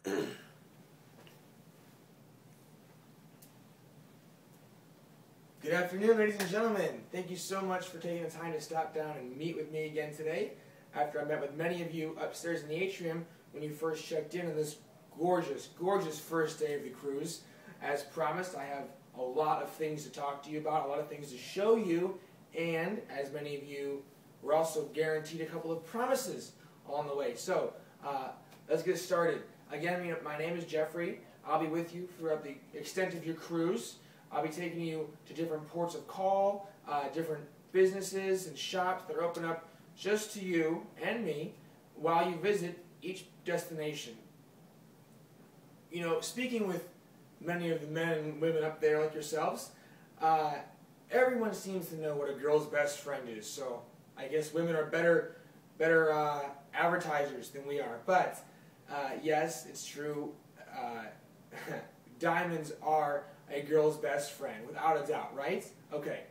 Good afternoon, ladies and gentlemen. Thank you so much for taking the time to stop down and meet with me again today after I met with many of you upstairs in the atrium when you first checked in on this gorgeous, gorgeous first day of the cruise. As promised, I have a lot of things to talk to you about, a lot of things to show you, and as many of you were also guaranteed a couple of promises along the way. So, let's get started. Again, my name is Jeffrey. I'll be with you throughout the extent of your cruise. I'll be taking you to different ports of call, different businesses and shops that are open up just to you and me while you visit each destination. You know, speaking with many of the men and women up there like yourselves, everyone seems to know what a girl's best friend is, so I guess women are better advertisers than we are. But yes, it's true, diamonds are a girl's best friend, without a doubt, right? Okay,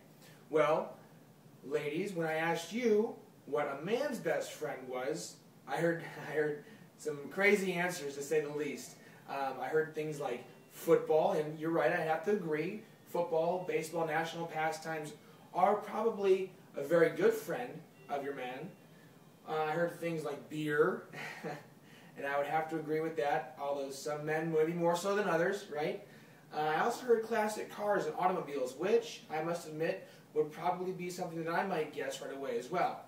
well, ladies, when I asked you what a man's best friend was, I heard some crazy answers, to say the least. I heard things like football, and you're right, I have to agree. Football, baseball, national pastimes are probably a very good friend of your man. I heard things like beer, and I would have to agree with that, although some men maybe more so than others, right? I also heard classic cars and automobiles, which, I must admit, would probably be something that I might guess right away as well.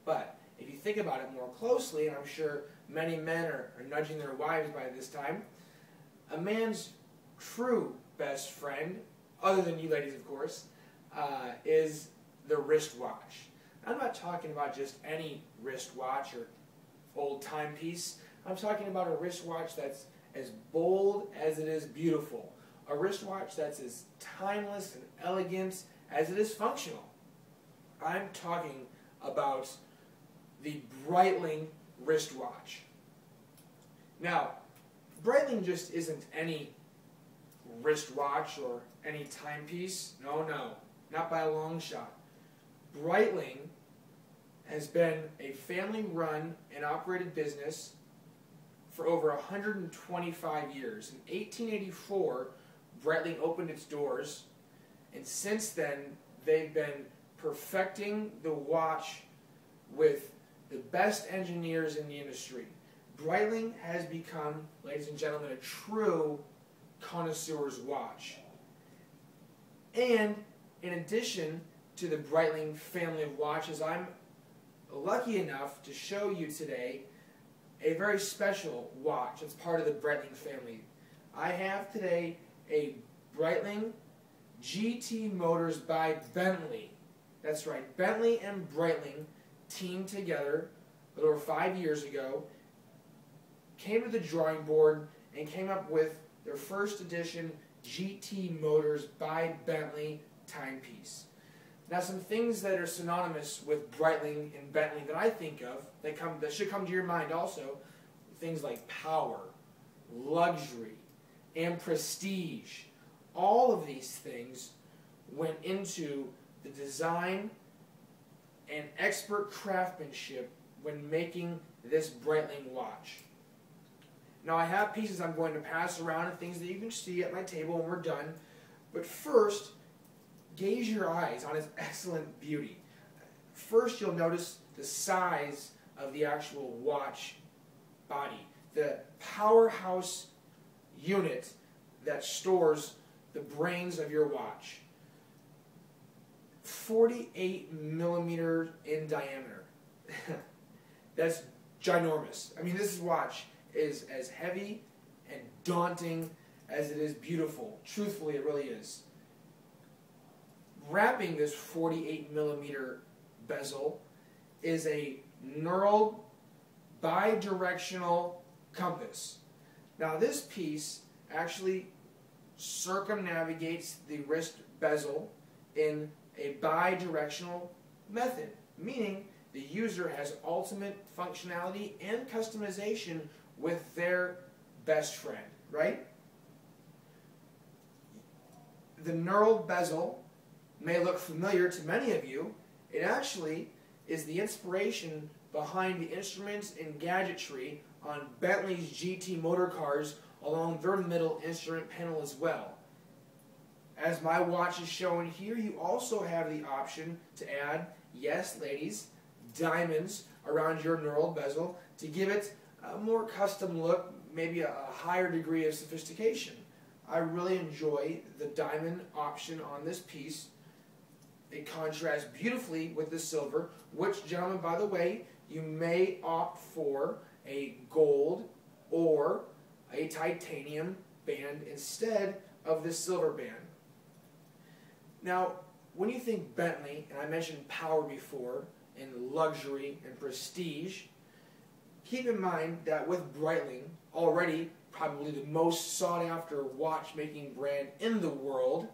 But if you think about it more closely, and I'm sure many men are nudging their wives by this time, a man's true best friend, other than you ladies of course, is the wristwatch. I'm not talking about just any wristwatch or old timepiece. I'm talking about a wristwatch that's as bold as it is beautiful. A wristwatch that's as timeless and elegant as it is functional. I'm talking about the Breitling wristwatch. Now, Breitling just isn't any wristwatch or any timepiece. No, not by a long shot. Breitling has been a family-run and operated business for over 125 years. In 1884, Breitling opened its doors, and since then, they've been perfecting the watch with the best engineers in the industry. Breitling has become, ladies and gentlemen, a true connoisseur's watch. And in addition to the Breitling family of watches, I'm lucky enough to show you today a very special watch. It's part of the Breitling family. I have today a Breitling GT Motors by Bentley. That's right, Bentley and Breitling teamed together a little over 5 years ago, came to the drawing board and came up with their first edition GT Motors by Bentley timepiece. Now, some things that are synonymous with Breitling and Bentley that I think of, that should come to your mind also, things like power, luxury, and prestige. All of these things went into the design and expert craftsmanship when making this Breitling watch. Now, I have pieces I'm going to pass around and things that you can see at my table when we're done, but first, gaze your eyes on its excellent beauty. First, you'll notice the size of the actual watch body, the powerhouse unit that stores the brains of your watch. 48 millimeters in diameter. That's ginormous. I mean, this watch is as heavy and daunting as it is beautiful. Truthfully, it really is. Wrapping this 48 millimeter bezel is a knurled bidirectional compass. Now, this piece actually circumnavigates the wrist bezel in a bidirectional method, meaning the user has ultimate functionality and customization with their best friend, right? The knurled bezel may look familiar to many of you. It actually is the inspiration behind the instruments and gadgetry on Bentley's GT motor cars along their middle instrument panel as well. As my watch is shown here, you also have the option to add, yes ladies, diamonds around your knurled bezel to give it a more custom look, maybe a higher degree of sophistication. I really enjoy the diamond option on this piece. It contrasts beautifully with the silver, which, gentlemen, by the way, you may opt for a gold or a titanium band instead of the silver band. Now, when you think Bentley, and I mentioned power before, and luxury and prestige, keep in mind that with Breitling, already probably the most sought-after watchmaking brand in the world,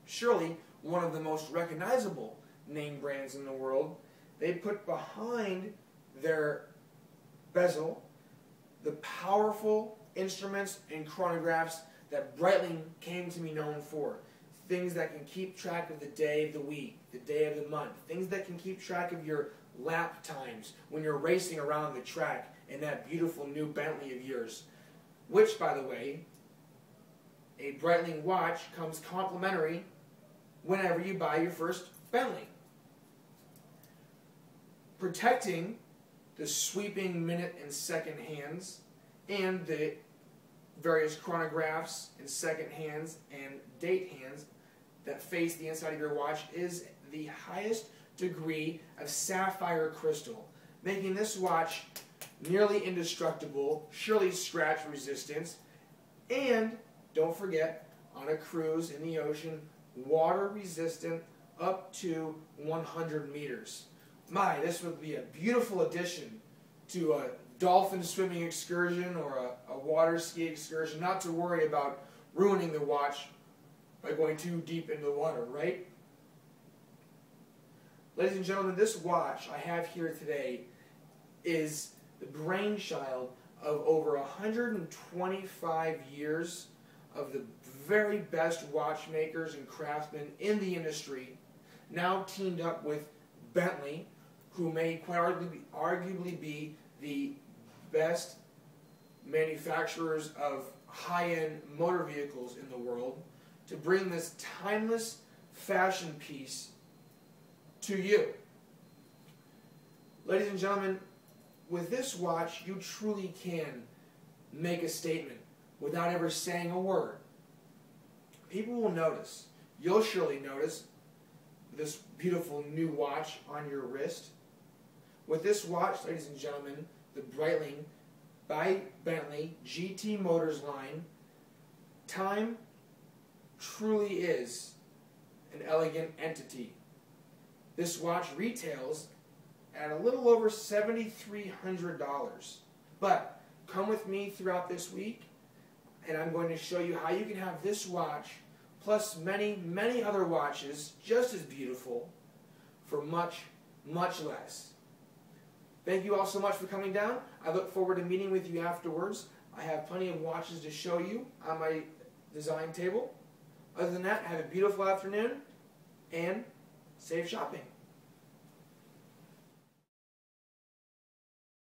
surely one of the most recognizable name brands in the world, they put behind their bezel the powerful instruments and chronographs that Breitling came to be known for. Things that can keep track of the day of the week, the day of the month, things that can keep track of your lap times when you're racing around the track in that beautiful new Bentley of yours, which, by the way, a Breitling watch comes complimentary whenever you buy your first Bentley. Protecting the sweeping minute and second hands and the various chronographs and second hands and date hands that face the inside of your watch is the highest degree of sapphire crystal, making this watch nearly indestructible, surely scratch resistant, and, don't forget, on a cruise in the ocean, water resistant up to 100 meters. My, this would be a beautiful addition to a dolphin swimming excursion or a water ski excursion, not to worry about ruining the watch by going too deep into the water, right? Ladies and gentlemen, this watch I have here today is the brainchild of over 125 years of the very best watchmakers and craftsmen in the industry, now teamed up with Bentley, who may quite arguably be the best manufacturers of high-end motor vehicles in the world, to bring this timeless fashion piece to you. Ladies and gentlemen, with this watch, you truly can make a statement without ever saying a word. People will notice. You'll surely notice this beautiful new watch on your wrist. With this watch, ladies and gentlemen, the Breitling by Bentley GT Motors line, time truly is an elegant entity. This watch retails at a little over $7,300. But come with me throughout this week, and I'm going to show you how you can have this watch, plus many, many other watches just as beautiful, for much, much less. Thank you all so much for coming down. I look forward to meeting with you afterwards. I have plenty of watches to show you on my design table. Other than that, have a beautiful afternoon, and safe shopping.